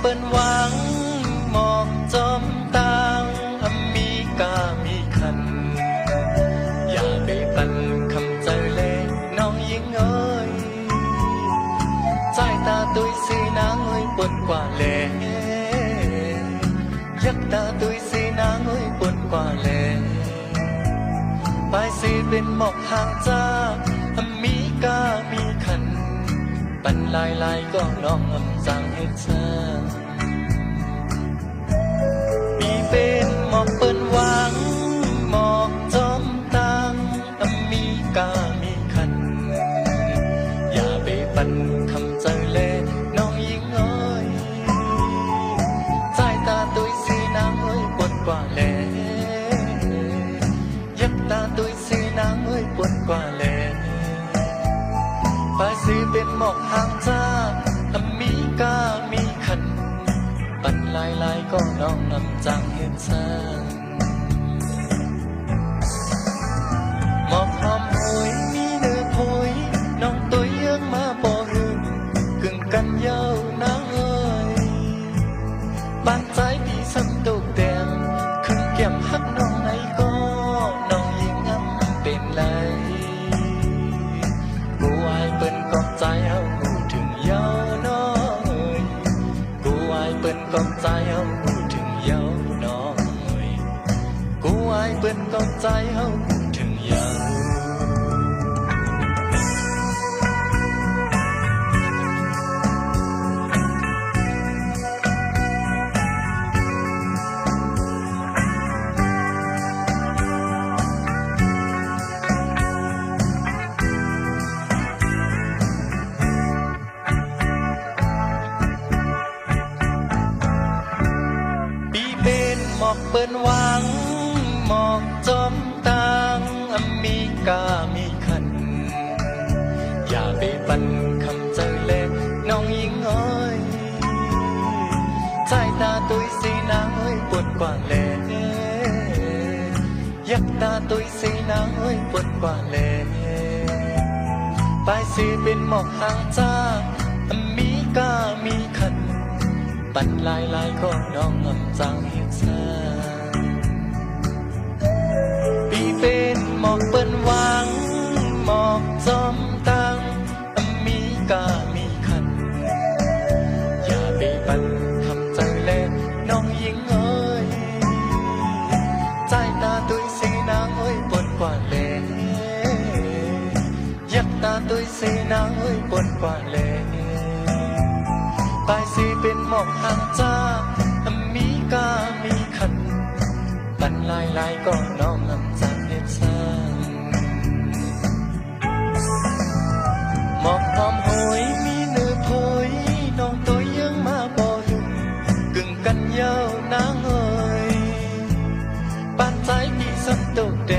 เปิ้นหวังหมอกจอมตางอมีกามีคันอย่าไปปั่นคำใจเล่น้องยิงเอ้ยใจตาตุยสีนางเอ้ยปนกว่าแลยักตาตุยสีนางเอ้ยปนกว่าแลปลายสีเป็นหมอกห่างจากอมีกามีคันปั่นลายก็น้องอำจังเฮ็ดซาปีเป็นหมอกเปิ้นหวังหมอกจอมตังมีกามีคันอย่าไปปั่นคำใจเล่น้องยิงเอ้ยใจตาตุยสีนางเอ้ยปนกว่าแลยักตาตุยสีนางเอ้ยปนกว่าแลปลายสีเป็นหมอกห่างจากมีกามีคันปั่นลายก็น้องนำจังเห็นซาหมอกหอมหวยมีเนื้อพวยน้องตัวเยื้องมาบ่หึงกึ่งกันเย้านางเอ้ยปานใจพี่ซ้ำตุกแดงขึ้นแก้มหักน้องไหนก็น้องยิ่งงำเป็นไรกูอายเปิ้นกอบใจเอาหูถึงเย้าน้องเอ้ยกูอายเปิ้นกอบใจเอาหูถึงเย้าน้องเอ้ยกูอายเปิ้นกอบใจเอาหูถึงเย้าหมอกเปิ้นหวังหมอกจอมตังมีกามีคันอย่าไปปั่นคำใจเล่น้องยิงเอ้ยใจตาตุยสีนางเอ้ยปวดกว่าแลยักตาตุยสีนางเอ้ยปวดกว่าแลปลายสีเป็นหมอกห่างจากมีกามีคันปั่นลายก็น้องอำจังเฮ็ดซาปีเป็นหมอกเปิ้นหวังหมอกจอมตังมีกามีคันอย่าไปปั่นคำใจเล่น้องยิงเอ้ยใจตาตุยสีนางเอ้ยปนกว่าแลยักตาตุยสีนางเอ้ยปนกว่าแลปลายสีเป็นหมอกห่างจากมีกามีคันปั่นลายก็น้องอำจังเฮ็ดซาหมอกหอมหวยมีเนื้อพวยน้องตัวเยื้องมาบ่หึงกึ่งกันเย้านางเอ้ยปานใจพี่สันตกแด